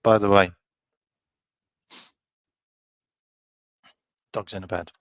by the way? Dog's in a bed.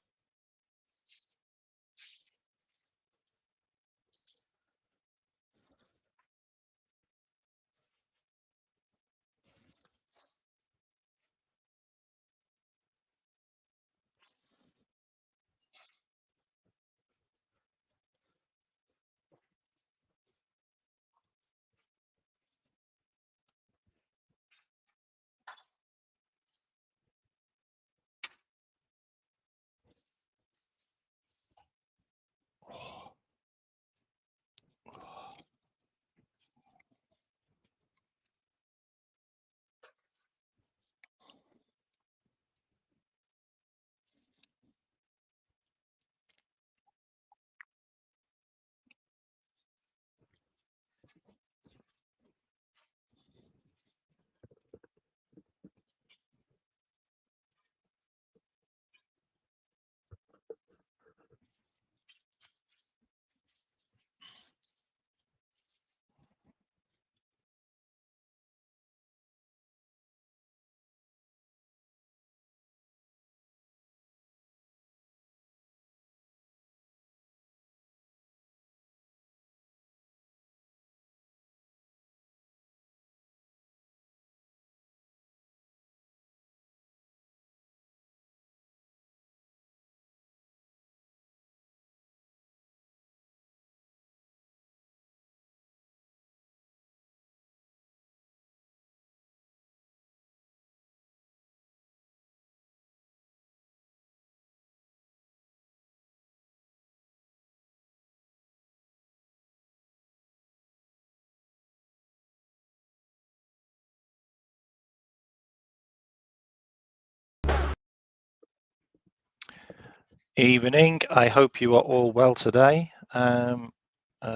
Evening. I hope you are all well today. I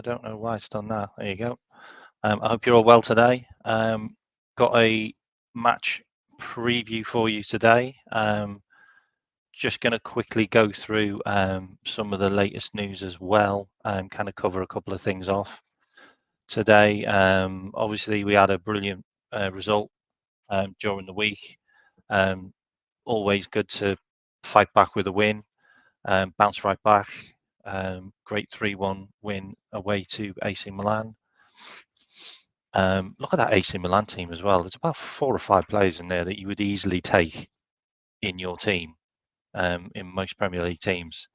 don't know why it's done that. There you go. I hope you're all well today. Got a match preview for you today. Just going to quickly go through some of the latest news as well, and kind of cover a couple of things off today. Obviously, we had a brilliant result during the week. Always good to fight back with a win. Bounce right back. Great 3-1 win away to AC Milan. Look at that AC Milan team as well. There's about 4 or 5 players in there that you would easily take in your team, in most Premier League teams.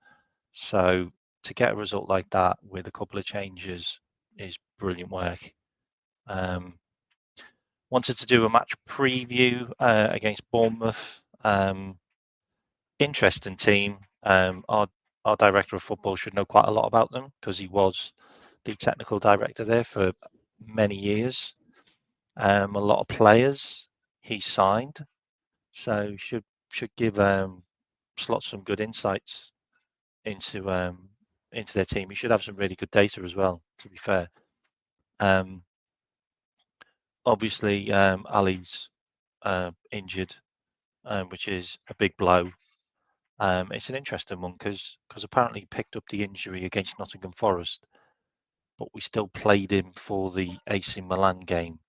So to get a result like that with a couple of changes is brilliant work. Wanted to do a match preview against Bournemouth. Interesting team. Our director of football should know quite a lot about them because he was the technical director there for many years. A lot of players he signed, so should give Slot some good insights into their team. He should have some really good data as well, to be fair. Obviously, Ali's injured, which is a big blow. It's an interesting one because apparently he picked up the injury against Nottingham Forest, but we still played him for the AC Milan game,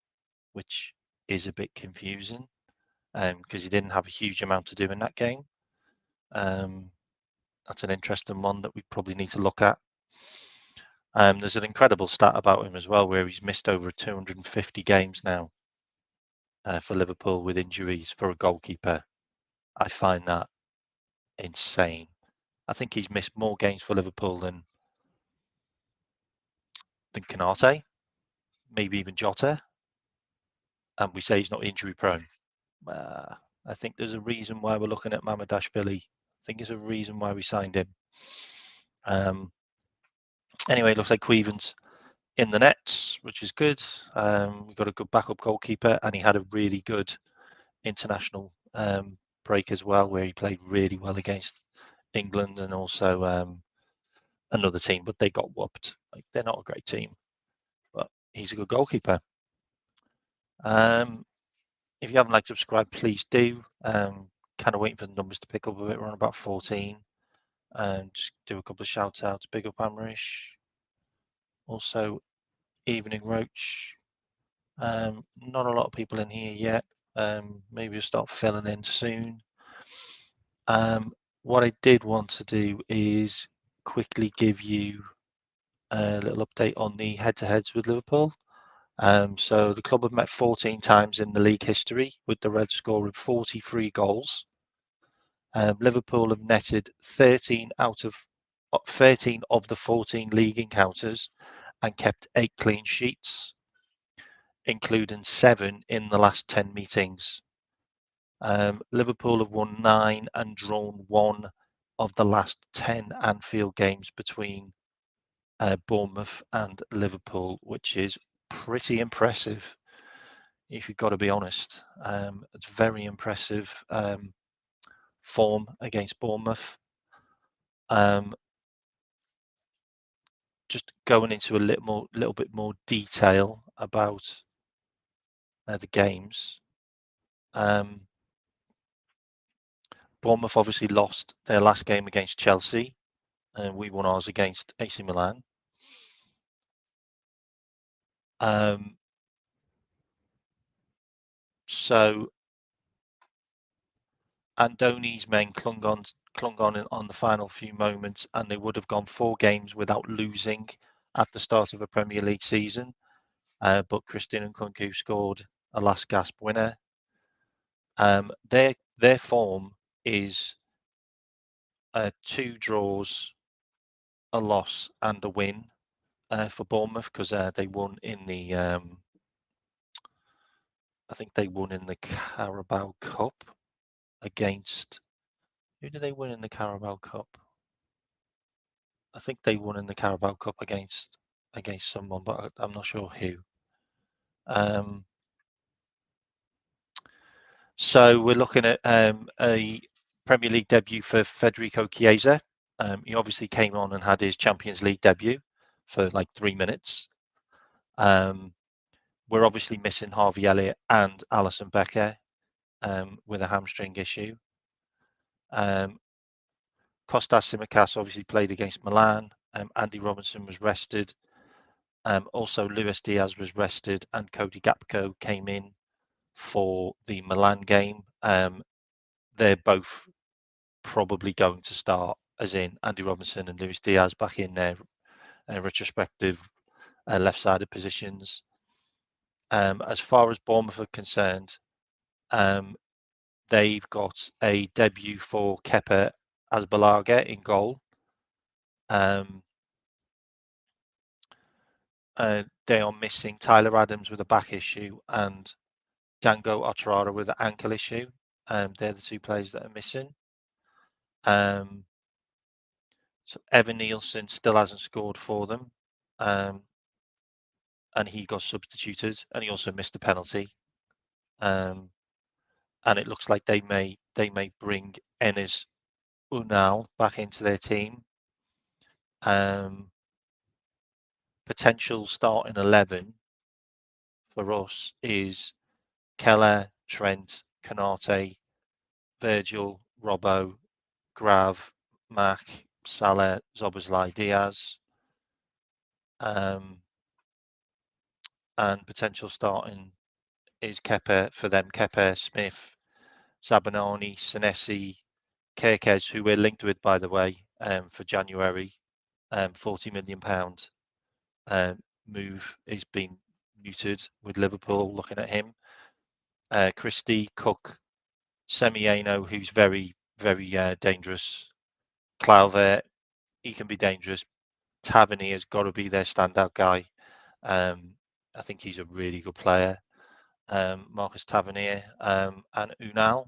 which is a bit confusing because he didn't have a huge amount to do in that game. That's an interesting one that we probably need to look at. There's an incredible stat about him as well, where he's missed over 250 games now for Liverpool with injuries for a goalkeeper. I find that insane. I think he's missed more games for Liverpool than Canate, maybe even Jota, and we say he's not injury prone. I think there's a reason why we're looking at Mamadashvili. I think there's a reason why we signed him. Anyway, it looks like Queven's in the nets, which is good. We've got a good backup goalkeeper, and he had a really good international break as well, where he played really well against England and also another team, but they got whooped. Like, they're not a great team, but he's a good goalkeeper. If you haven't subscribed, please do. Kind of waiting for the numbers to pick up a bit. We're on about 14. Just do a couple of shout outs. Big up Amrish. Also, Evening Roach. Not a lot of people in here yet. Maybe we'll start filling in soon. What I did want to do is quickly give you a little update on the head-to-heads with Liverpool. So the club have met 14 times in the league history, with the Reds scoring 43 goals. Liverpool have netted 13 of the 14 league encounters and kept 8 clean sheets, including 7 in the last 10 meetings. Liverpool have won 9 and drawn 1 of the last 10 Anfield games between Bournemouth and Liverpool, which is pretty impressive, if you've got to be honest. It's very impressive form against Bournemouth. Just going into a little bit more detail about the games. Bournemouth obviously lost their last game against Chelsea, and we won ours against AC Milan. So Andoni's men clung on the final few moments, and they would have gone 4 games without losing at the start of a Premier League season. But Christine Nkunku scored a last gasp winner. Their form is 2 draws, a loss, and a win for Bournemouth, because they won in the I think they won in the Carabao Cup against, who did they win in the Carabao Cup? I think they won in the Carabao Cup against someone, but I'm not sure who. So we're looking at a Premier League debut for Federico Chiesa. He obviously came on and had his Champions League debut for like 3 minutes. We're obviously missing Harvey Elliott and Alisson Becker with a hamstring issue. Kostas Tsimikas obviously played against Milan. Andy Robinson was rested. Also, Luis Diaz was rested, and Cody Gakpo came in for the Milan game. They're both probably going to start, as in Andy Robinson and Luis Diaz back in their retrospective left-sided positions. As far as Bournemouth are concerned, they've got a debut for Kepa Azbalaga in goal. They are missing Tyler Adams with a back issue and Django Ouattara with an ankle issue. They're the 2 players that are missing. So Evan Nielsen still hasn't scored for them, and he got substituted, and he also missed a penalty. And it looks like they may bring Enes Unal back into their team. Potential starting 11 for us is Keller, Trent, Canate, Virgil, Robbo, Grav, Mac, Salah, Szoboszlai, Diaz. And potential starting is Kepa for them. Kepa, Smith, Zabanani, Senesi, Kerkez, who we're linked with, by the way, for January. £40 million move is being muted with Liverpool looking at him. Christie, Cook, Semieno, who's very, very dangerous. Clauvet, he can be dangerous. Tavernier has got to be their standout guy. I think he's a really good player. Marcus Tavernier and Unal.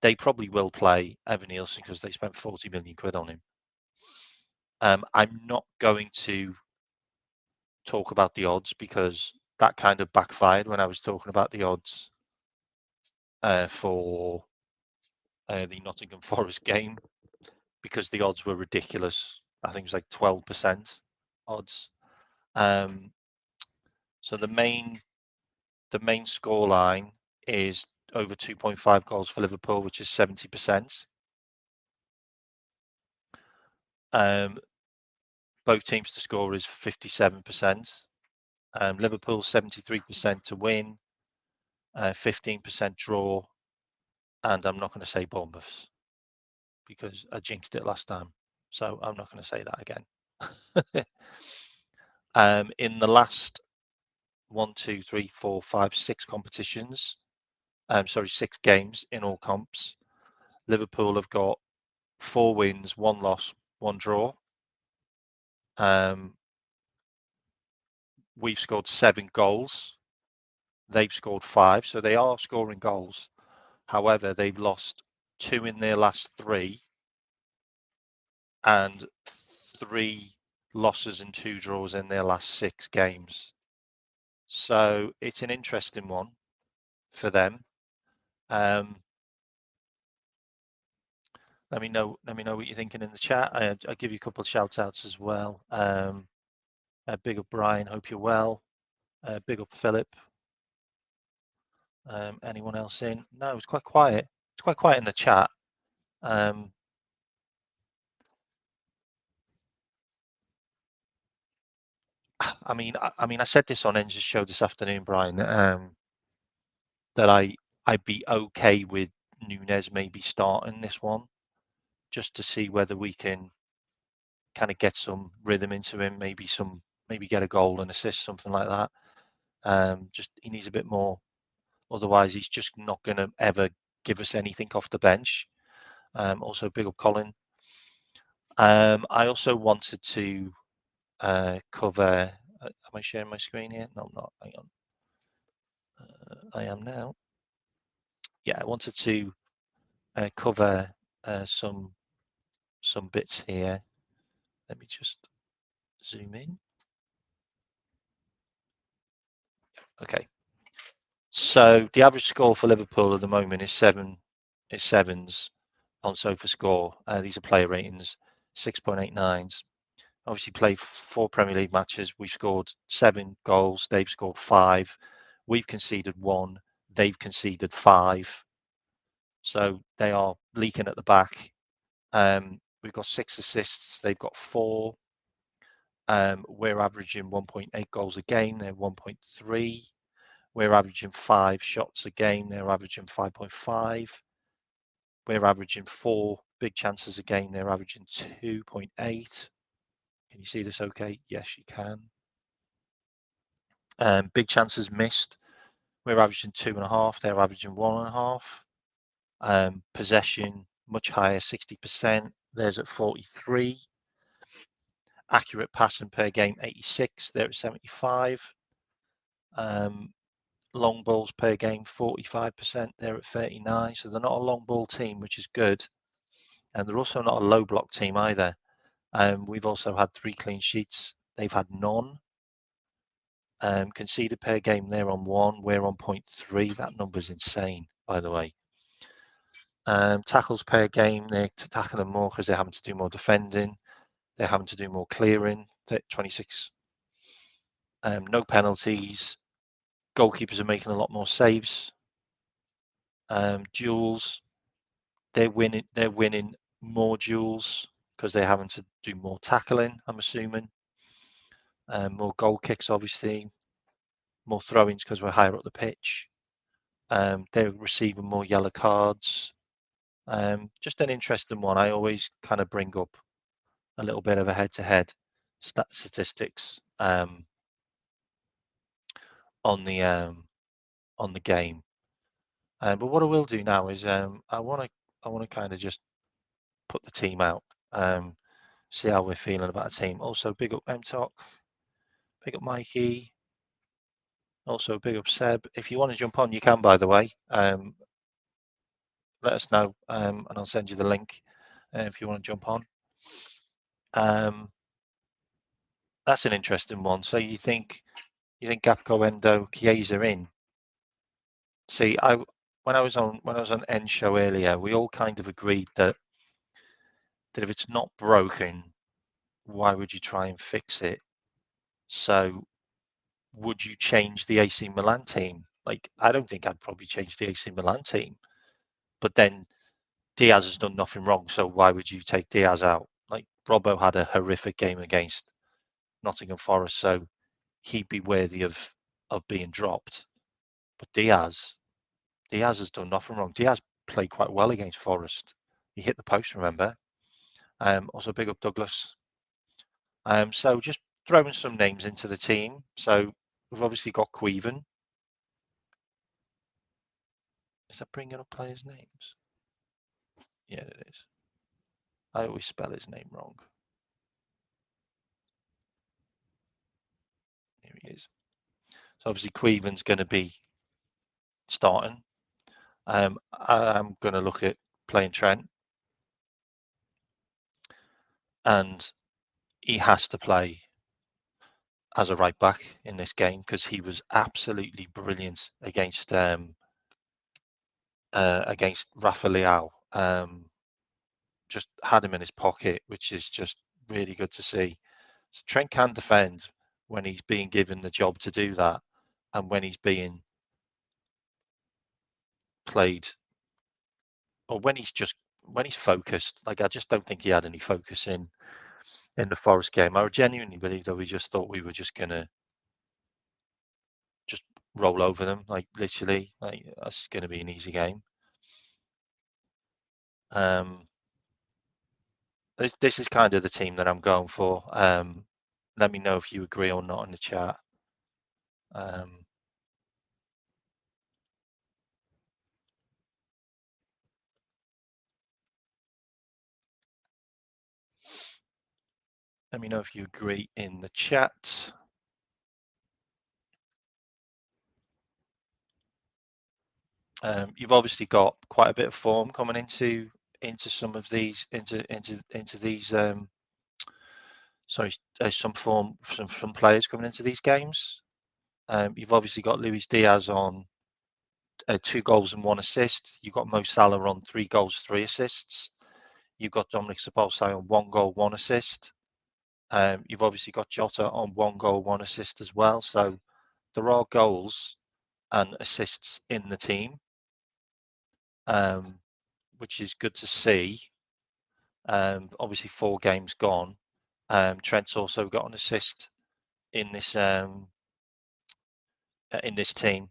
They probably will play Evan Nielsen because they spent 40 million quid on him. I'm not going to talk about the odds because that kind of backfired when I was talking about the odds for the Nottingham Forest game, because the odds were ridiculous. I think it was like 12% odds. So the main score line is over 2.5 goals for Liverpool, which is 70%. Both teams to score is 57%. Liverpool 73% to win. 15% draw, and I'm not going to say Bournemouth because I jinxed it last time. So I'm not going to say that again. In the last 1, 2, 3, 4, 5, 6 competitions, 6 games in all comps, Liverpool have got 4 wins, 1 loss, 1 draw. We've scored 7 goals. They've scored 5, so they are scoring goals. However, they've lost 2 in their last 3 and 3 losses and 2 draws in their last 6 games. So it's an interesting one for them. Let me know what you're thinking in the chat. I'll give you a couple of shout outs as well. Big up Brian, hope you're well. Big up Philip. Anyone else in? No, it's quite quiet. It's quite quiet in the chat. I mean, I said this on Enzo's show this afternoon, Brian, that I'd be okay with Nunes maybe starting this one, just to see whether we can kind of get some rhythm into him, maybe get a goal and assist, something like that. Just he needs a bit more. Otherwise, he's just not going to ever give us anything off the bench. Also, big up Colin. I also wanted to cover. Am I sharing my screen here? No, I'm not. Hang on. I am now. Yeah, I wanted to cover some bits here. Let me just zoom in. Okay. So the average score for Liverpool at the moment is 7s on SofaScore. These are player ratings, 6.89s. Obviously played 4 Premier League matches. We've scored 7 goals. They've scored 5. We've conceded 1. They've conceded 5. So they are leaking at the back. We've got 6 assists. They've got 4. We're averaging 1.8 goals a game. They're 1.3. We're averaging 5 shots a game. They're averaging 5.5. We're averaging 4 big chances a game. They're averaging 2.8. Can you see this okay? Yes, you can. Big chances missed. We're averaging 2.5. They're averaging 1.5. Possession much higher, 60%. There's at 43. Accurate passing per game, 86. They're at 75. Long balls per game, 45%. They're at 39. So they're not a long ball team, which is good. And they're also not a low block team either. We've also had 3 clean sheets. They've had none. Conceded per game, they're on 1. We're on 0.3. That number's insane, by the way. Tackles per game, they're tackling more because they're having to do more defending. They're having to do more clearing. 26. No penalties. Goalkeepers are making a lot more saves. Duels, they're winning more duels because they're having to do more tackling, I'm assuming. More goal kicks, obviously. More throw-ins because we're higher up the pitch. They're receiving more yellow cards. Just an interesting one. I always kind of bring up a little bit of a head-to-head statistics on the game. But what I will do now is I want to kind of just put the team out, see how we're feeling about the team. Also, big up MTalk, big up Mikey. Also, big up Seb. If you want to jump on, you can, by the way. Let us know, and I'll send you the link if you want to jump on. That's an interesting one. So you think Gapco, Endo, Chiesa in? See, when I was on End show earlier, we all kind of agreed that if it's not broken, why would you try and fix it? So would you change the AC Milan team? Like, I don't think I'd probably change the AC Milan team. But then Diaz has done nothing wrong, so why would you take Diaz out? Like, Robbo had a horrific game against Nottingham Forest, so he'd be worthy of being dropped. But Diaz, Diaz has done nothing wrong. Diaz played quite well against Forest. He hit the post, remember? Also big up Douglas. So just throwing some names into the team. So we've obviously got Queven. Is that bringing up players' names? Yeah, it is. I always spell his name wrong. Here he is. So obviously Queven's going to be starting. I'm going to look at playing Trent, and he has to play as a right back in this game because he was absolutely brilliant against Rafa Leao. Just had him in his pocket, which is just really good to see. So Trent can defend when he's being given the job to do that, and when he's being played, or when he's focused. Like I just don't think he had any focus in the Forest game. I genuinely believe that we just thought we were just gonna just roll over them, like literally, like that's gonna be an easy game. This is kind of the team that I'm going for. Let me know if you agree or not in the chat. Let me know if you agree in the chat. You've obviously got quite a bit of form coming into some of these into these some form from players coming into these games. You've obviously got Luis Diaz on 2 goals and 1 assist. You've got Mo Salah on 3 goals, 3 assists. You've got Dominic Szoboszlai on 1 goal, 1 assist. You've obviously got Jota on 1 goal, 1 assist as well. So there are goals and assists in the team, which is good to see. Obviously, 4 games gone. Trent's also got an assist in this team.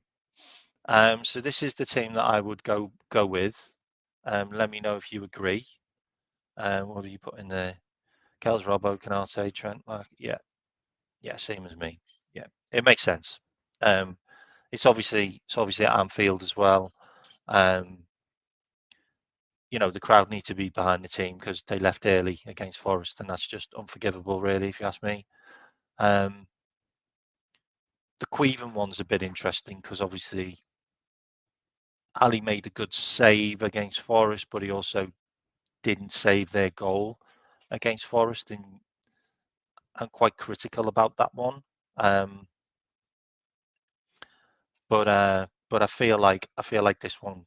So this is the team that I would go with. Let me know if you agree. What do you put in there? Kells, Robbo, Canate, Trent, Mark. Yeah, same as me. Yeah, it makes sense. It's obviously at Anfield as well. The crowd need to be behind the team because they left early against Forest, and that's just unforgivable, really, if you ask me. The Queven one's a bit interesting because obviously Ali made a good save against Forest, but he also didn't save their goal against Forest, and I'm quite critical about that one. But I feel like this one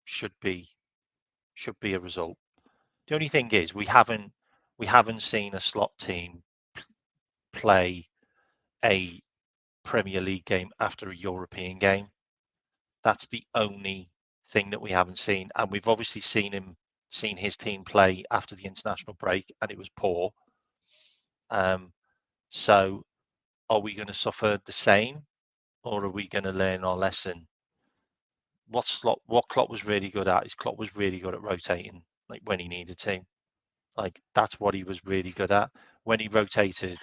should be a result. The only thing is we haven't seen a slot team play a Premier League game after a European game. That's the only thing that we haven't seen, and we've obviously seen his team play after the international break, and it was poor. So, are we going to suffer the same, or are we going to learn our lesson? What Klopp was really good at is Klopp was really good at rotating, like when he needed to. Like that's what he was really good at. When he rotated,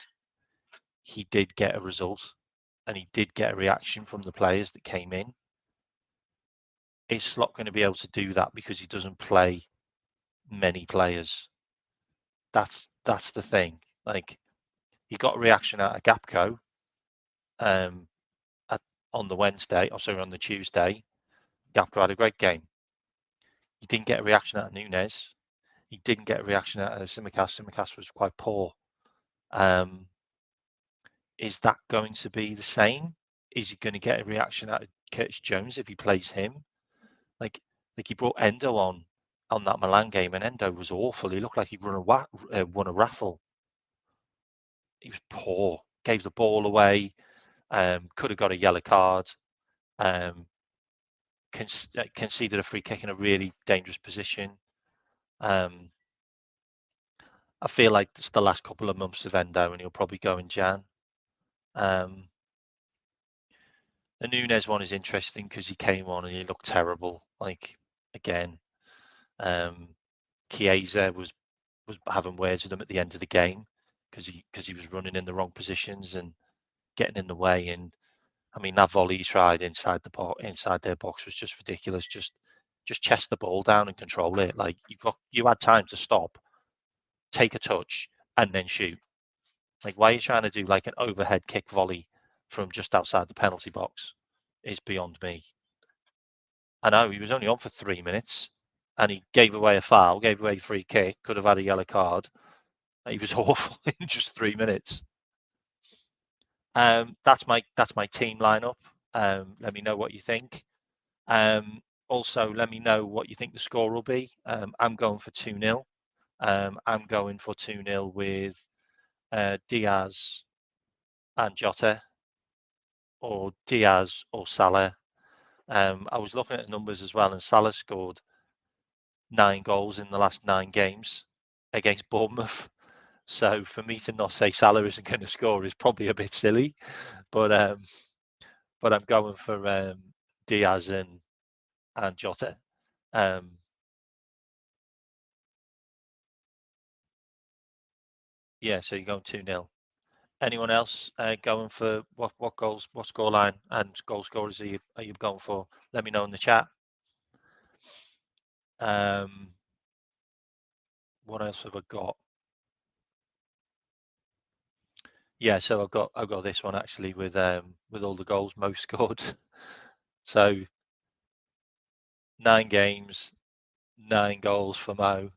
he did get a result, and he did get a reaction from the players that came in. Is Slot going to be able to do that because he doesn't play many players? That's the thing. Like he got a reaction out of Gapco um, on the Wednesday, or sorry, on the Tuesday. Gapco had a great game. He didn't get a reaction out of Nunes. He didn't get a reaction out of Simicast. Simicast was quite poor. Is that going to be the same? Is he going to get a reaction out of Curtis Jones if he plays him? Like he brought Endo on that Milan game, and Endo was awful. He looked like he'd won a raffle. He was poor. Gave the ball away. Could have got a yellow card. Conceded a free kick in a really dangerous position. I feel like it's the last couple of months of Endo, and he'll probably go in Jan. The Nunes one is interesting because he came on and he looked terrible. Like again, Chiesa was having words with him at the end of the game because he was running in the wrong positions and getting in the way. And I mean that volley he tried inside their box was just ridiculous. Just chest the ball down and control it. Like you had time to stop, take a touch, and then shoot. Like why are you trying to do like an overhead kick volley from just outside the penalty box? Is beyond me. I know he was only on for 3 minutes, and he gave away a foul, gave away a free kick, could have had a yellow card. He was awful in just 3 minutes. That's my team lineup. Let me know what you think. Also, let me know what you think the score will be. I'm going for 2-0. I'm going for 2-0 with Diaz and Jota, or Diaz or Salah. I was looking at the numbers as well, and Salah scored 9 goals in the last 9 games against Bournemouth. So for me to not say Salah isn't going to score is probably a bit silly, but I'm going for Diaz and Jota. Yeah, so you're going 2-0. Anyone else going for what goals, what scoreline and goal scorers are you going for? Let me know in the chat. What else have I got? Yeah, so I've got this one actually with all the goals most scored. So 9 games, 9 goals for Mo.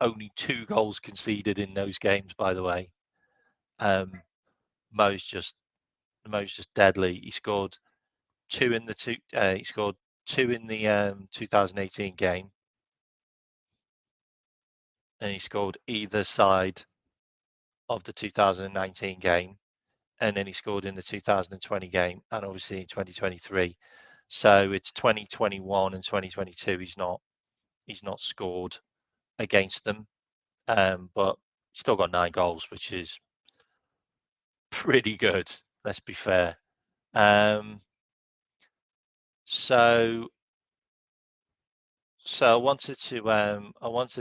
Only 2 goals conceded in those games, by the way. Mo's just deadly. He scored 2 in the two. He scored 2 in the 2018 game, and he scored either side of the 2019 game, and then he scored in the 2020 game, and obviously in 2023. So it's 2021 and 2022. He's not scored against them, but still got 9 goals, which is pretty good. Let's be fair. So I wanted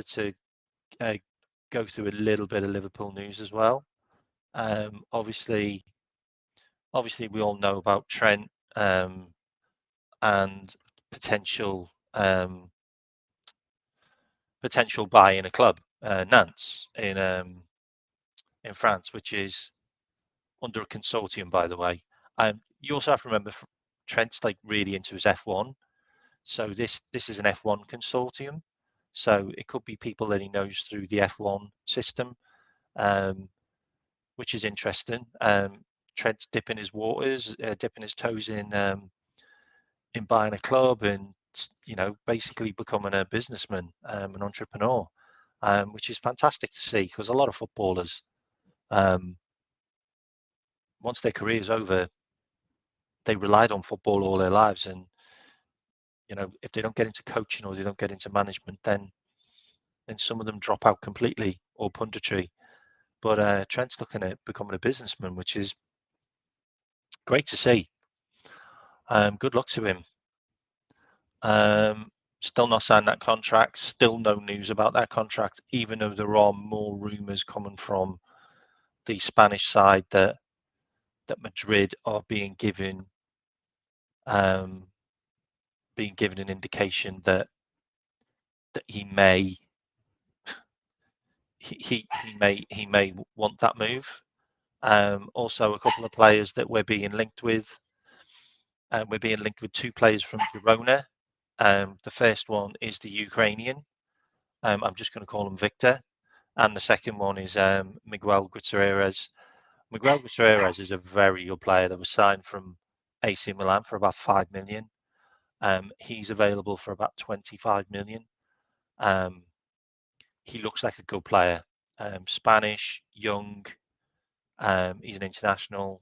to go through a little bit of Liverpool news as well. Obviously, we all know about Trent and potential buy in a club, Nantes in France, which is under a consortium, by the way. You also have to remember Trent's like really into his F1, so this is an F1 consortium. So it could be people that he knows through the F1 system, which is interesting. Trent's dipping his waters, dipping his toes in buying a club, and basically becoming a businessman, an entrepreneur, which is fantastic to see, because a lot of footballers, once their career is over, they relied on football all their lives, and if they don't get into coaching or they don't get into management, then some of them drop out completely, or punditry. But Trent's looking at becoming a businessman, which is great to see. Good luck to him. Still not signed that contract. Still no news about that contract, even though there are more rumours coming from the Spanish side that Madrid are being given an indication that he may want that move. Also, a couple of players that we're being linked with. We're being linked with 2 players from Girona. The first one is the Ukrainian. I'm just going to call him Victor. And the second one is Miguel Gutierrez. Miguel Gutierrez is a very good player that was signed from AC Milan for about 5 million. He's available for about 25 million. He looks like a good player. Spanish, young. He's an international.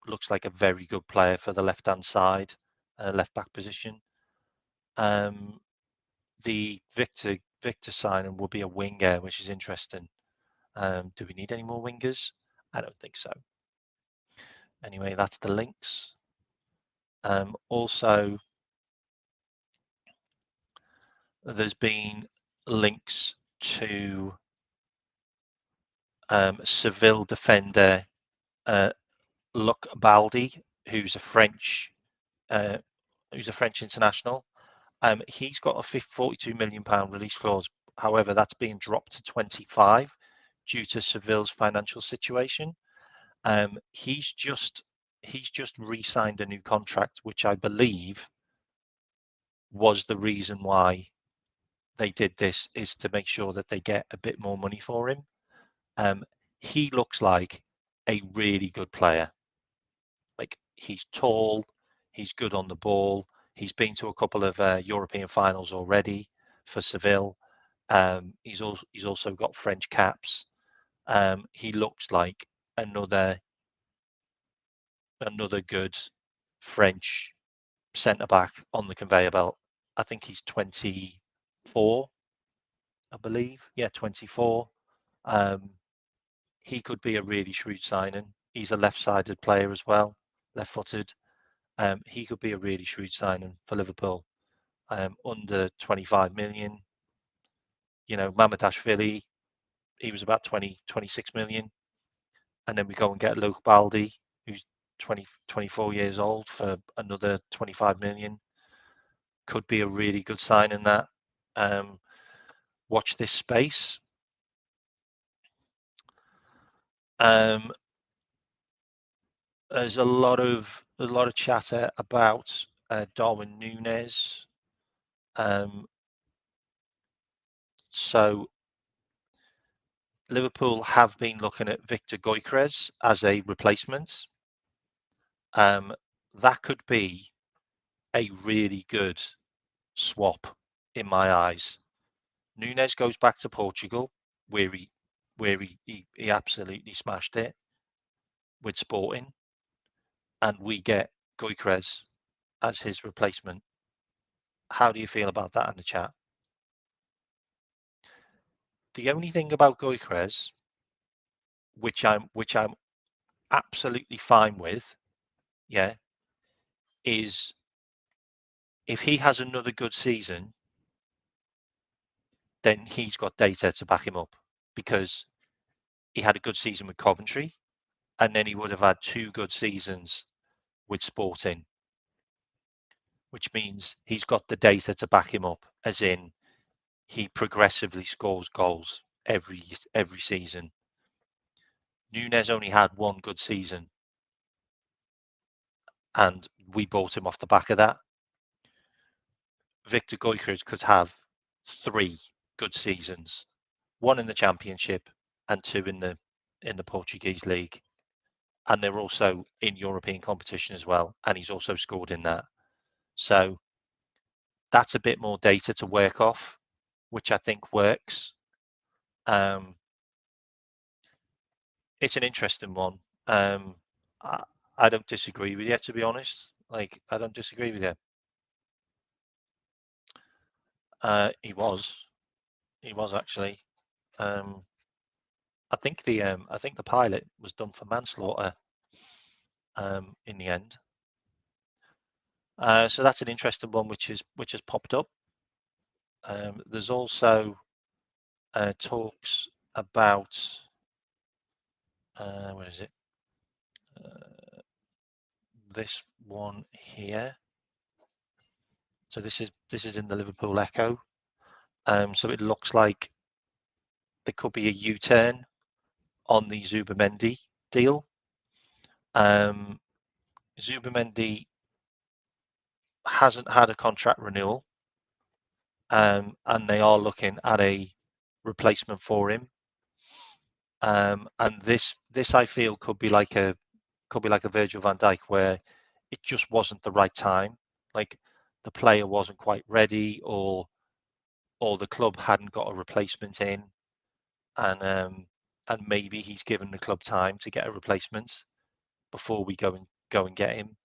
Looks like a very good player for the left-hand side, left back position. The Victor signing will be a winger, which is interesting. Do we need any more wingers? I don't think so. Anyway, that's the links. Also, there's been links to Seville defender Luc Baldi, who's a French international. He's got a £42 million release clause. However, that's being dropped to 25 due to Seville's financial situation. He's just re-signed a new contract, which I believe was the reason why they did this, is to make sure that they get a bit more money for him. He looks like a really good player. Like, he's tall, he's good on the ball. He's been to a couple of European finals already for Seville. He's also got French caps. He looks like another good French centre back on the conveyor belt. I think he's 24, I believe. Yeah, 24. He could be a really shrewd signing. He's a left-sided player as well, left-footed. He could be a really shrewd signing for Liverpool. Under 25 million. You know, Mamadashvili, he was about 26 million. And then we go and get Luke Baldi, who's 24 years old, for another 25 million. Could be a really good sign in that. Watch this space. There's a lot of chatter about Darwin Núñez. So Liverpool have been looking at Victor Gyökeres as a replacement. That could be a really good swap in my eyes. Núñez goes back to Portugal, where he absolutely smashed it with Sporting, and we get Gyökeres as his replacement. How do you feel about that in the chat? The only thing about Gyökeres, which I'm absolutely fine with, yeah, is if he has another good season, then he's got data to back him up, because he had a good season with Coventry, and then he would have had 2 good seasons with Sporting, which means he's got the data to back him up, as in he progressively scores goals every season. Núñez only had 1 good season, and we bought him off the back of that. Victor Gyökeres could have 3 good seasons, 1 in the Championship and 2 in the Portuguese league, and they're also in European competition as well, and he's also scored in that. So that's a bit more data to work off, which I think works. It's an interesting one. I don't disagree with you, to be honest. Like, I don't disagree with you. He was actually. I think the pilot was done for manslaughter in the end. So that's an interesting one, which has popped up. There's also talks about where is it? This one here. So this is in the Liverpool Echo. So it looks like there could be a U-turn on the Zubamendi deal. Zubamendi hasn't had a contract renewal, and they are looking at a replacement for him. And this I feel could be like a Virgil van Dijk, where it just wasn't the right time. Like, the player wasn't quite ready, or the club hadn't got a replacement in, and maybe he's given the club time to get a replacement before we go and get him.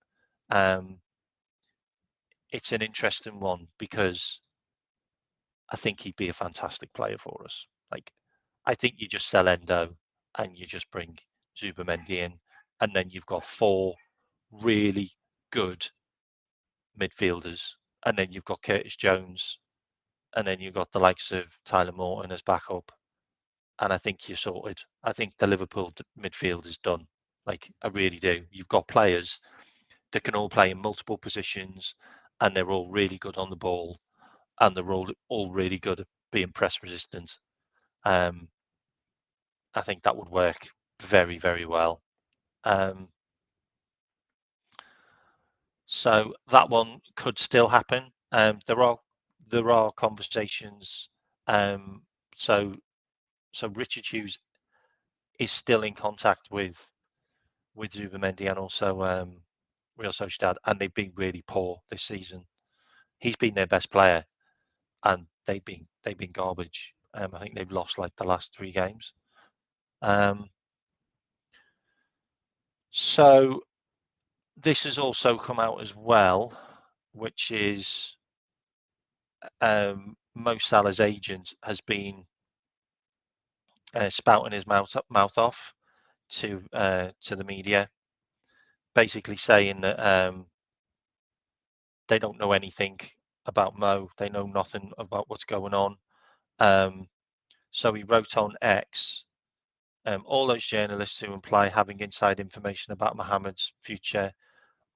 It's an interesting one, because I think he'd be a fantastic player for us. Like, I think you just sell Endo and you just bring Zubamendi in. and then you've got 4 really good midfielders, and then you've got Curtis Jones, and then you've got the likes of Tyler Morton as backup, and I think you're sorted. I think the Liverpool midfield is done. Like, I really do. You've got players that can all play in multiple positions, and they're all really good on the ball, and they're all really good at being press resistant. I think that would work very, very well. So that one could still happen. There are conversations. Um, so so Richard Hughes is still in contact with Zubamendi and also Real Sociedad, and they've been really poor this season. He's been their best player, and they've been garbage. I think they've lost like the last 3 games. So this has also come out as well, which is Mo Salah's agent has been spouting his mouth off to the media, basically saying that they don't know anything about Mo. They know nothing about what's going on. So he wrote on X, all those journalists who imply having inside information about Mohammed's future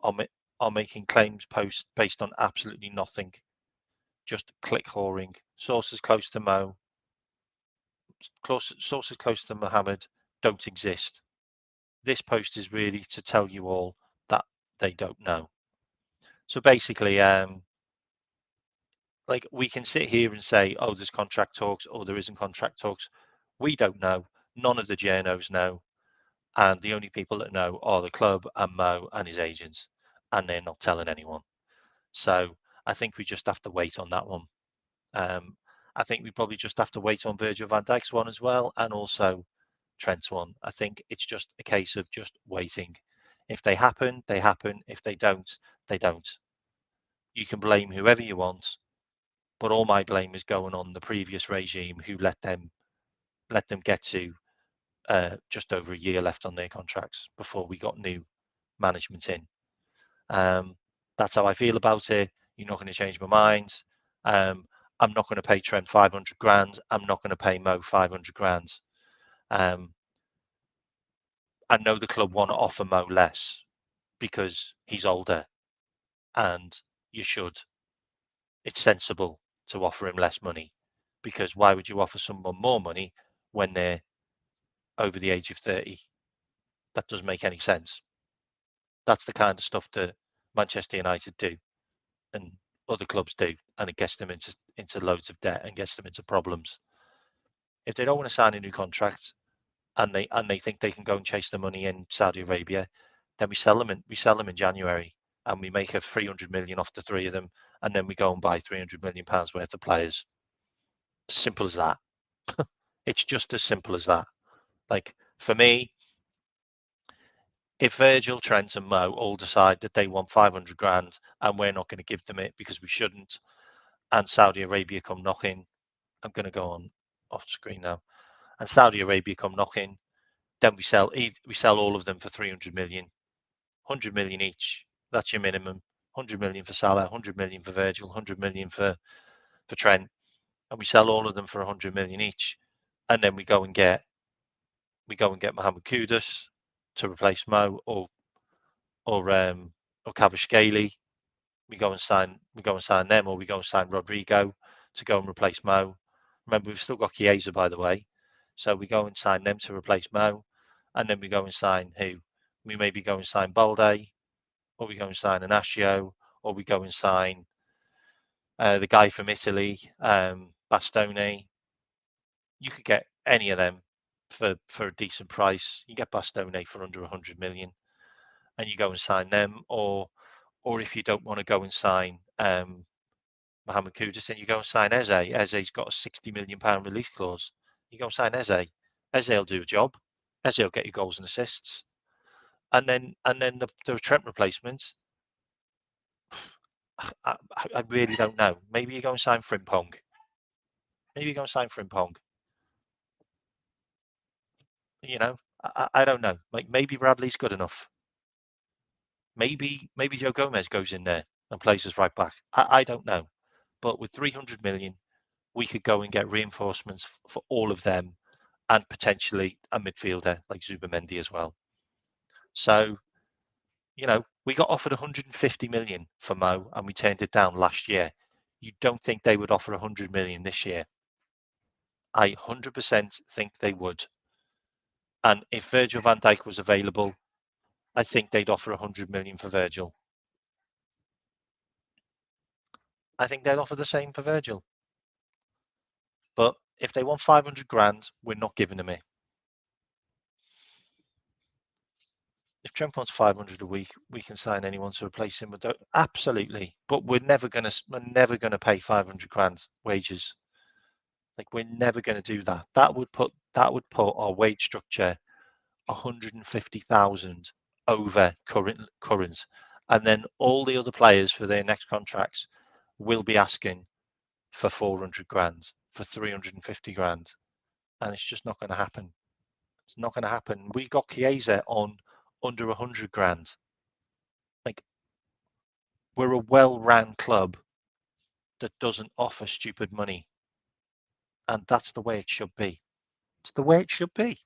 are, are making claims posts based on absolutely nothing, just click whoring. Sources close to Mohammed don't exist. This post is really to tell you all that they don't know. So basically, like, we can sit here and say, oh, there's contract talks, or there isn't contract talks. We don't know. None of the journos know. And the only people that know are the club and Mo and his agents, and they're not telling anyone. So I think we just have to wait on that one. I think we probably just have to wait on Virgil van Dijk's one as well, and also Trent's one. I think it's just a case of just waiting. If they happen, they happen. If they don't, they don't. You can blame whoever you want, but all my blame is going on the previous regime who let them get to just over a year left on their contracts before we got new management in. That's how I feel about it. You're not going to change my mind. I'm not going to pay Trent 500 grand. I'm not going to pay Mo 500 grand. I know the club want to offer Mo less because he's older, and you should. It's sensible to offer him less money, because why would you offer someone more money when they're over the age of 30? That doesn't make any sense. That's the kind of stuff that Manchester United do and other clubs do, and it gets them into loads of debt and gets them into problems. If they don't want to sign a new contract, and they think they can go and chase the money in Saudi Arabia, then we sell them in January, and we make a 300 million off the 3 of them, and then we go and buy 300 million pounds worth of players. Simple as that. It's just as simple as that. Like, for me, if Virgil, Trent, and Mo all decide that they want 500 grand and we're not going to give them it because we shouldn't, and Saudi Arabia come knocking, I'm going to go on off screen now, and Saudi Arabia come knocking, then we sell all of them for 300 million, 100 million each. That's your minimum. 100 million for Salah, 100 million for Virgil, 100 million for Trent, and we sell all of them for 100 million each, and then we go and get Mohamed Kudus to replace Mo, or Kvaratskhelia. We go and sign them, or we go and sign Rodrigo to go and replace Mo. Remember, we've still got Chiesa, by the way, so we go and sign them to replace Mo, and then we go and sign who? We maybe go and sign Balde, or we go and sign Anasio, or we go and sign the guy from Italy, Bastoni. You could get any of them for a decent price. You get Bastoni for under 100 million, and you go and sign them, or if you don't want to go and sign Mohamed Kudus, then you go and sign Eze. Eze's got a 60 million pound release clause. You go and sign Eze. Eze will do a job. Eze will get you goals and assists. And then the Trent replacements, I really don't know. Maybe you go and sign Frimpong. Maybe you go and sign Frimpong. You know, I don't know. Like maybe Bradley's good enough. Maybe Joe Gomez goes in there and plays as right back. I don't know. But with 300 million, we could go and get reinforcements for all of them and potentially a midfielder like Zubamendi as well. So, we got offered 150 million for Mo and we turned it down last year. You don't think they would offer 100 million this year? I 100% think they would. And if Virgil van Dijk was available, I think they'd offer 100 million for Virgil. I think they'd offer the same for Virgil. But if they want 500 grand, we're not giving them it. If Trent wants 500 a week, we can sign anyone to replace him. Absolutely, but we're never gonna pay 500 grand wages. Like we're never gonna do that. That would put our wage structure 150,000 over current, and then all the other players for their next contracts will be asking for 400 grand, for 350 grand, and it's just not going to happen. It's not going to happen. We got Chiesa on under 100 grand. Like we're a well-run club that doesn't offer stupid money, and that's the way it should be. It's the way it should be.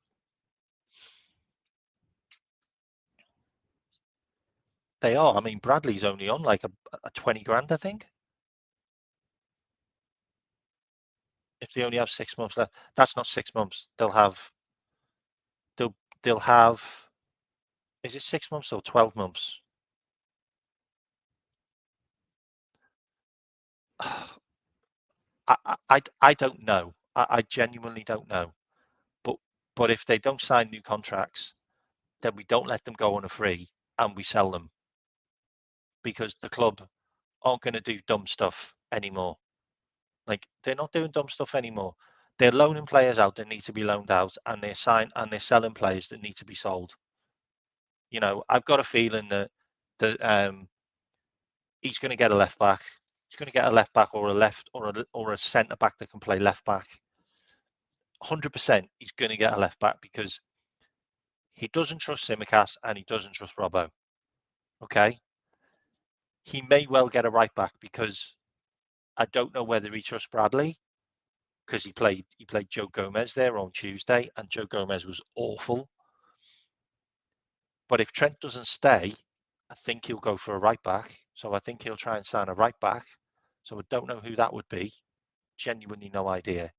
They are. I mean, Bradley's only on like a 20 grand, I think. If they only have 6 months left, that's not 6 months. They'll have. Is it 6 months or 12 months? I don't know. I genuinely don't know. But if they don't sign new contracts, then we don't let them go on a free and we sell them because the club aren't going to do dumb stuff anymore. Like they're not doing dumb stuff anymore. They're loaning players out that need to be loaned out, and they're selling players that need to be sold. I've got a feeling that he's going to get a left back. He's going to get a left back or a left or a centre back that can play left back. 100%, he's going to get a left back because he doesn't trust Simicast and he doesn't trust Robbo. Okay, he may well get a right back because I don't know whether he trusts Bradley because he played Joe Gomez there on Tuesday and Joe Gomez was awful. But if Trent doesn't stay, I think he'll go for a right back. So I think he'll try and sign a right back. So I don't know who that would be. Genuinely no idea.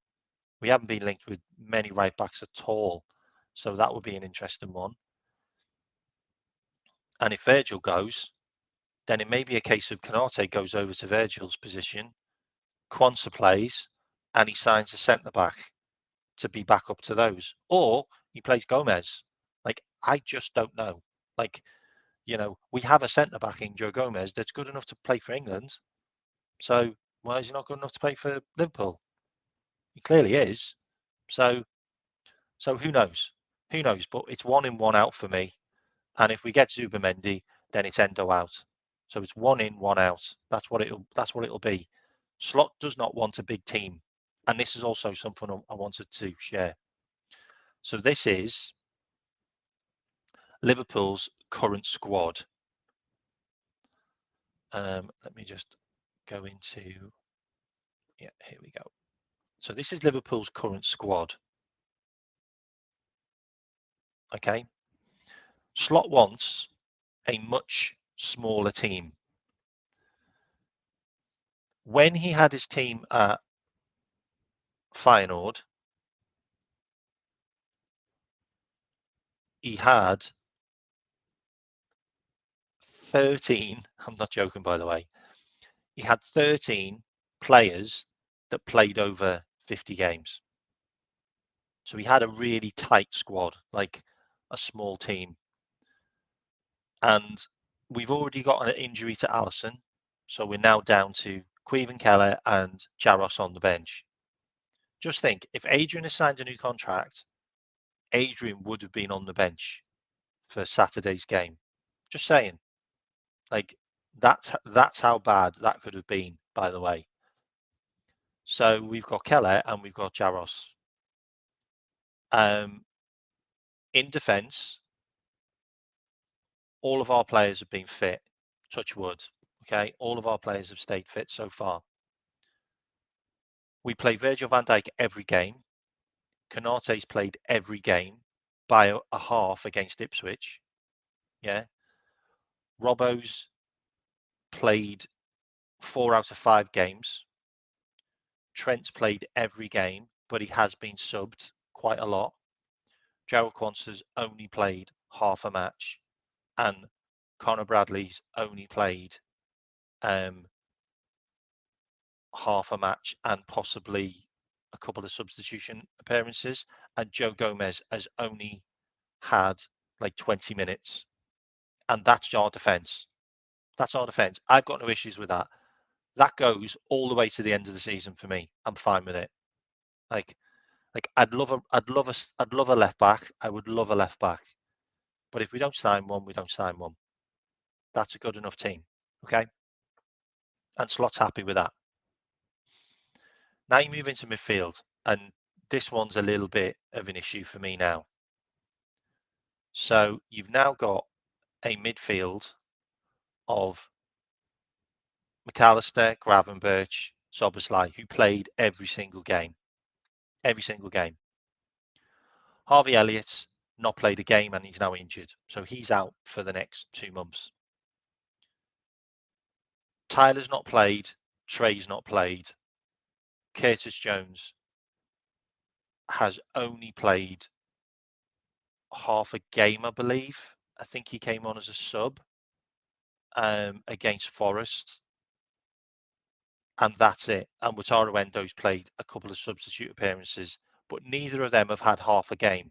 We haven't been linked with many right backs at all. So that would be an interesting one. And if Virgil goes, then it may be a case of Canate goes over to Virgil's position, Quansah plays, and he signs a centre back to be back up to those. Or he plays Gomez. Like, I just don't know. Like, we have a centre back in Joe Gomez that's good enough to play for England. So why is he not good enough to play for Liverpool? He clearly is. So who knows? Who knows? But it's 1 in, 1 out for me. And if we get Zubamendi, then it's Endo out. So it's 1 in, 1 out. That's what it'll be. Slot does not want a big team. And this is also something I wanted to share. So this is Liverpool's current squad. Let me just go into, yeah, here we go. So this is Liverpool's current squad. Okay. Slot wants a much smaller team. When he had his team at Feyenoord, he had 13, I'm not joking by the way, he had 13 players that played over 50 games. So he had a really tight squad, like a small team. And we've already got an injury to Alisson. So we're now down to Queven Keller and Jaros on the bench. Just think, if Adrian has signed a new contract, Adrian would have been on the bench for Saturday's game. Just saying. Like that's how bad that could have been, by the way. So we've got Keller and we've got Jaros. In defence, all of our players have been fit. Touch wood. Okay, all of our players have stayed fit so far. We play Virgil van Dijk every game. Konate's played every game by a half against Ipswich. Yeah. Robbo's played 4 out of 5 games. Trent's played every game, but he has been subbed quite a lot. Gerald Quansah's only played half a match, and Connor Bradley's only played half a match and possibly a couple of substitution appearances. And Joe Gomez has only had like 20 minutes. And that's our defence. That's our defence. I've got no issues with that. That goes all the way to the end of the season for me. I'm fine with it. Like I'd love a left back. I would love a left back. But if we don't sign one, we don't sign one. That's a good enough team. Okay. And Slot's happy with that. Now you move into midfield, and this one's a little bit of an issue for me now. So you've now got a midfield of McAllister, Gravenberch, Szoboszlai, who played every single game. Every single game. Harvey Elliott's not played a game and he's now injured. So he's out for the next 2 months. Tyler's not played. Trey's not played. Curtis Jones has only played half a game, I believe. I think he came on as a sub against Forest. And that's it. And Wataru Endo's played a couple of substitute appearances, but neither of them have had half a game.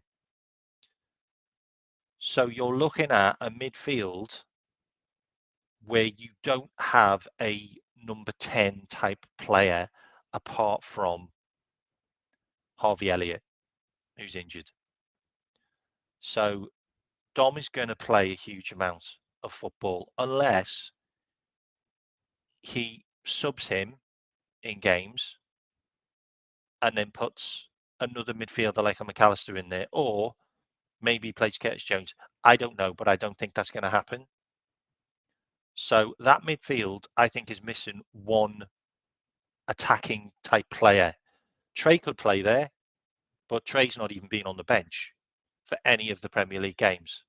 So you're looking at a midfield where you don't have a number 10 type player apart from Harvey Elliott, who's injured. So Dom is going to play a huge amount of football unless he subs him in games and then puts another midfielder like a McAllister in there, or maybe he plays Curtis Jones. I don't know, but I don't think that's going to happen. So that midfield, I think, is missing one attacking type player. Trey could play there, but Trey's not even been on the bench for any of the Premier League games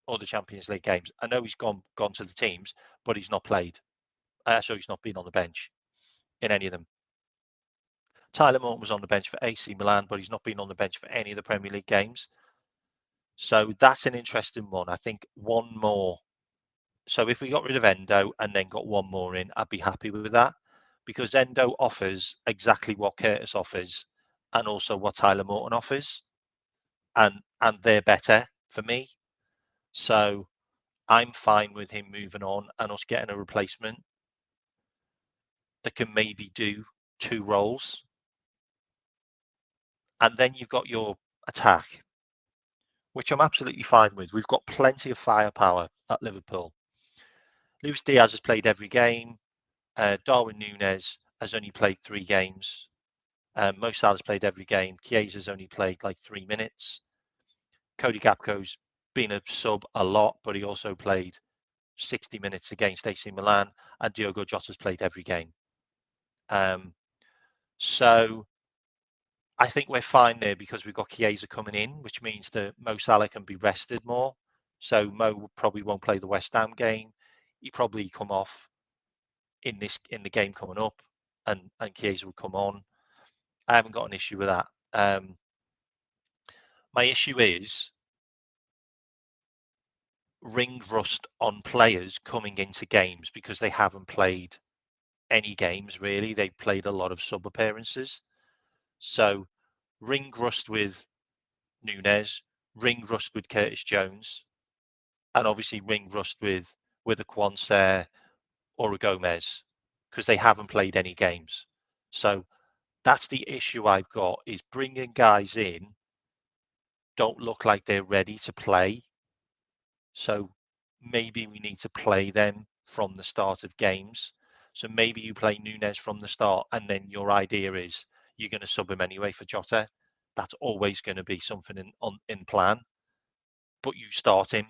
or the Champions League games. I know he's gone to the teams, but he's not played. So he's not been on the bench in any of them. Tyler Morton was on the bench for AC Milan, but he's not been on the bench for any of the Premier League games. So that's an interesting one. I think one more. So if we got rid of Endo and then got one more in, I'd be happy with that, because Endo offers exactly what Curtis offers and also what Tyler Morton offers, and they're better for me. So I'm fine with him moving on and us getting a replacement that can maybe do 2 roles. And then you've got your attack, which I'm absolutely fine with. We've got plenty of firepower at Liverpool. Luis Diaz has played every game. Darwin Núñez has only played 3 games. Mo Salah's played every game. Chiesa's only played like 3 minutes. Cody Gakpo's been a sub a lot, but he also played 60 minutes against AC Milan, and Diogo Jota's played every game. So I think we're fine there because we've got Chiesa coming in, which means that Mo Salah can be rested more. So Mo probably won't play the West Ham game. He probably come off in the game coming up, and Chiesa will come on. I haven't got an issue with that. My issue is ring rust on players coming into games because they haven't played any games really. They've played a lot of sub appearances. So ring rust with Núñez, ring rust with Curtis Jones, and obviously ring rust with a Quansah or a Gomez, because they haven't played any games. So that's the issue I've got, is bringing guys in don't look like they're ready to play. So maybe we need to play them from the start of games. So maybe you play Núñez from the start, and then your idea is you're going to sub him anyway for Jota. That's always going to be something in plan. but you start him,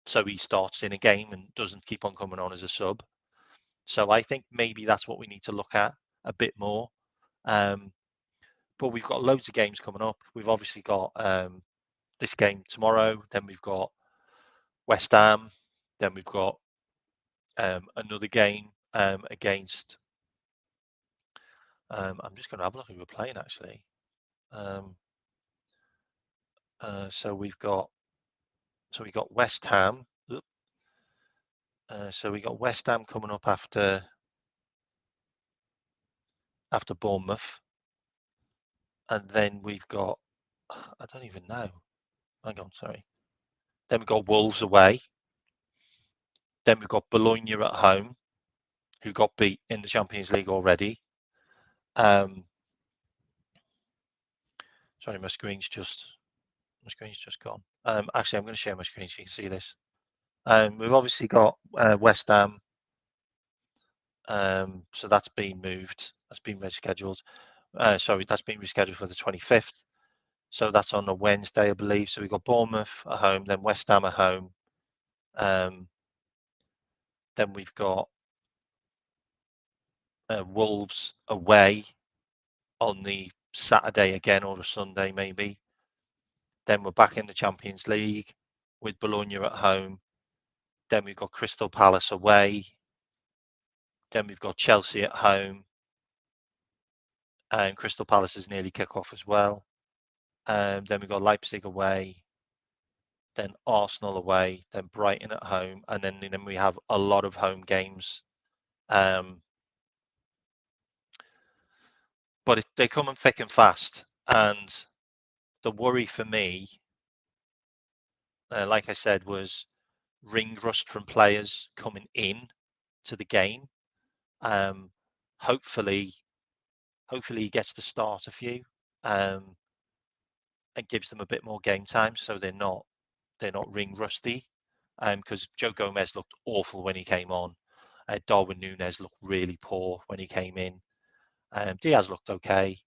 so he starts in a game and doesn't keep on coming on as a sub. So I think maybe that's what we need to look at a bit more. But we've got loads of games coming up. We've obviously got this game tomorrow. Then we've got West Ham. Then we've got another game against. I'm just going to have a look who we're playing actually. So we've got West Ham. So we got West Ham coming up after Bournemouth, and then we've got I don't even know. Hang on, sorry. Then we've got Wolves away. Then we've got Bologna at home, who got beat in the Champions League already. Sorry, my screen's just gone. Actually, I'm going to share my screen so you can see this. We've obviously got West Ham. So that's been moved. That's been rescheduled. Sorry, that's been rescheduled for the 25th. So that's on a Wednesday, I believe. So we've got Bournemouth at home, then West Ham at home. Then we've got Wolves away on the Saturday again, or a Sunday maybe. Then we're back in the Champions League with Bologna at home. Then we've got Crystal Palace away. Then we've got Chelsea at home. And Crystal Palace is nearly kick off as well. Then we've got Leipzig away. Then Arsenal away. Then Brighton at home. And then we have a lot of home games. But they come in thick and fast. And the worry for me, like I said, was ring rust from players coming in to the game. Hopefully he gets to start a few and gives them a bit more game time, so they're not ring rusty. Because Joe Gomez looked awful when he came on. Darwin Núñez looked really poor when he came in. Diaz looked okay.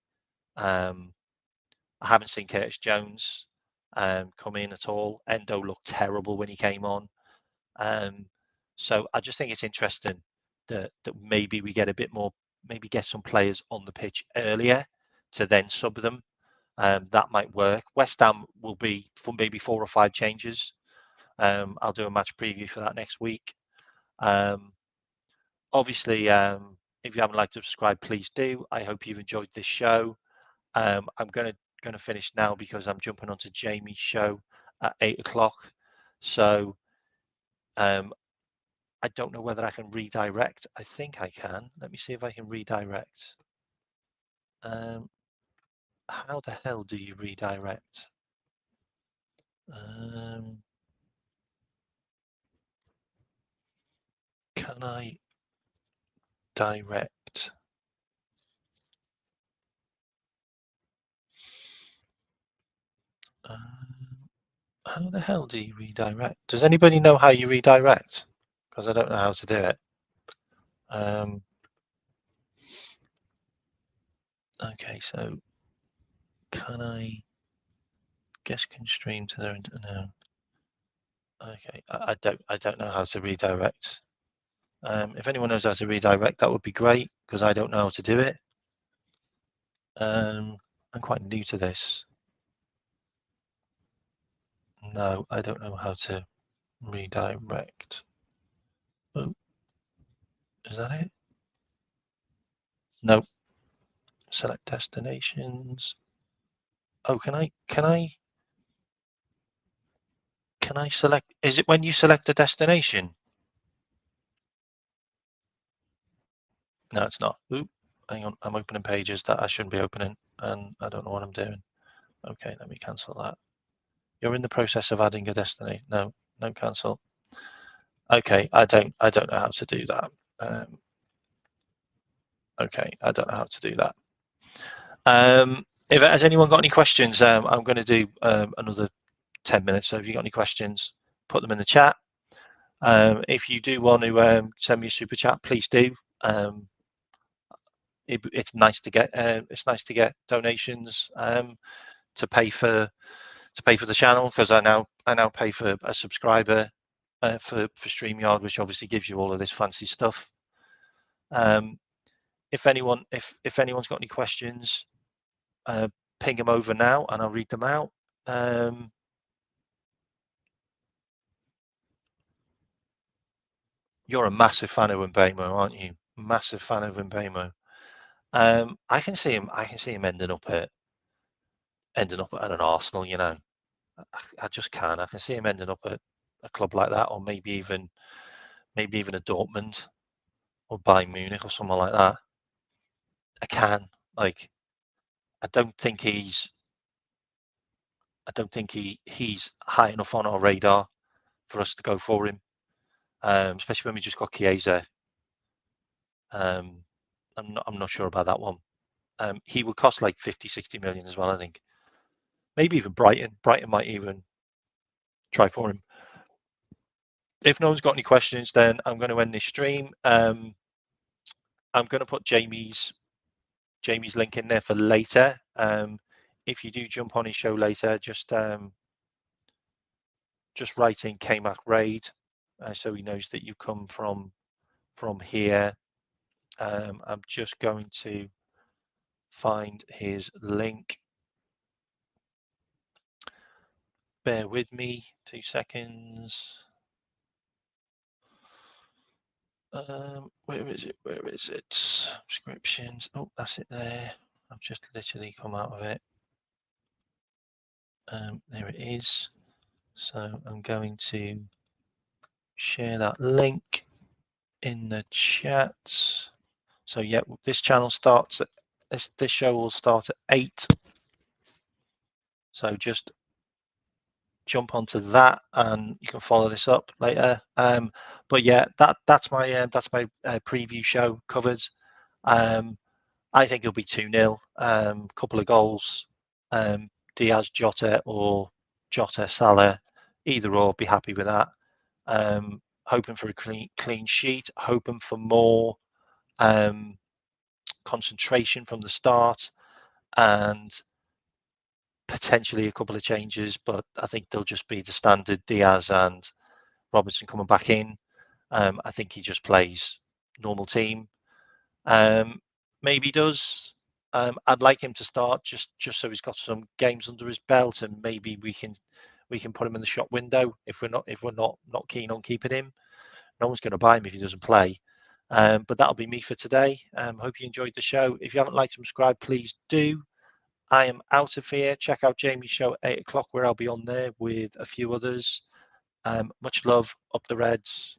I haven't seen Curtis Jones come in at all. Endo looked terrible when he came on. So I just think it's interesting that maybe we get a bit more, maybe get some players on the pitch earlier to then sub them. That might work. West Ham will be for maybe 4 or 5 changes. I'll do a match preview for that next week. Obviously, if you haven't liked to subscribe, please do. I hope you've enjoyed this show. I'm going to finish now because I'm jumping onto Jamie's show at 8 o'clock. So I don't know whether I can redirect. I think I can. Let me see if I can redirect. How the hell do you redirect? Can I direct? How the hell do you redirect? Does anybody know how you redirect? Because I don't know how to do it. Okay, so can I guest can stream to their internet? Okay, I don't know how to redirect. If anyone knows how to redirect, that would be great because I don't know how to do it. I'm quite new to this. No, I don't know how to redirect. Oh, is that it? No. Select destinations. Oh, can I select? Is it when you select a destination? No, it's not. Oop, hang on. I'm opening pages that I shouldn't be opening, and I don't know what I'm doing. Okay, let me cancel that. You're in the process of adding a destination. No, cancel. Okay, I don't know how to do that. Okay, I don't know how to do that. If has anyone got any questions, I'm going to do another 10 minutes. So if you've got any questions, put them in the chat. If you do want to send me a super chat, please do. It's nice to get donations to pay for the channel because I now I now pay for a subscriber for StreamYard, which obviously gives you all of this fancy stuff. If anyone's got any questions, ping them over now, and I'll read them out. You're a massive fan of Mbemo, aren't you? Massive fan of Mbemo. I can see him. I can see him ending up at an Arsenal. You know, I just can. I can see him ending up at a club like that, or maybe even a Dortmund or Bayern Munich or something like that. I can. Like, I don't think he's high enough on our radar for us to go for him. Especially when we just got Chiesa. I'm not sure about that one. He would cost like 50, 60 million as well, I think. Maybe even Brighton. Brighton might even try for him. If no one's got any questions, then I'm going to end this stream. I'm going to put Jamie's link in there for later. If you do jump on his show later, just write in KMAC Raid, so he knows that you come from here. I'm just going to find his link. Bear with me 2 seconds. Where is it? Subscriptions. Oh, that's it there. I've just literally come out of it. There it is. So I'm going to share that link in the chat. So yeah, this channel starts at this show will start at 8. So just jump onto that, and you can follow this up later. But yeah, that's my preview show covered. I think it'll be 2-0. Couple of goals. Diaz, Jota, or Jota, Salah, either or. Be happy with that. Hoping for a clean sheet. Hoping for more concentration from the start, and potentially a couple of changes, but I think they'll just be the standard Diaz and Robertson coming back in. I think he just plays normal team. Maybe he does. I'd like him to start just so he's got some games under his belt, and maybe we can put him in the shop window if we're not keen on keeping him. No one's going to buy him if he doesn't play. But that'll be me for today. Hope you enjoyed the show. If you haven't liked and subscribed, please do. I am out of here. Check out Jamie's show at 8 o'clock, where I'll be on there with a few others. Much love. Up the Reds.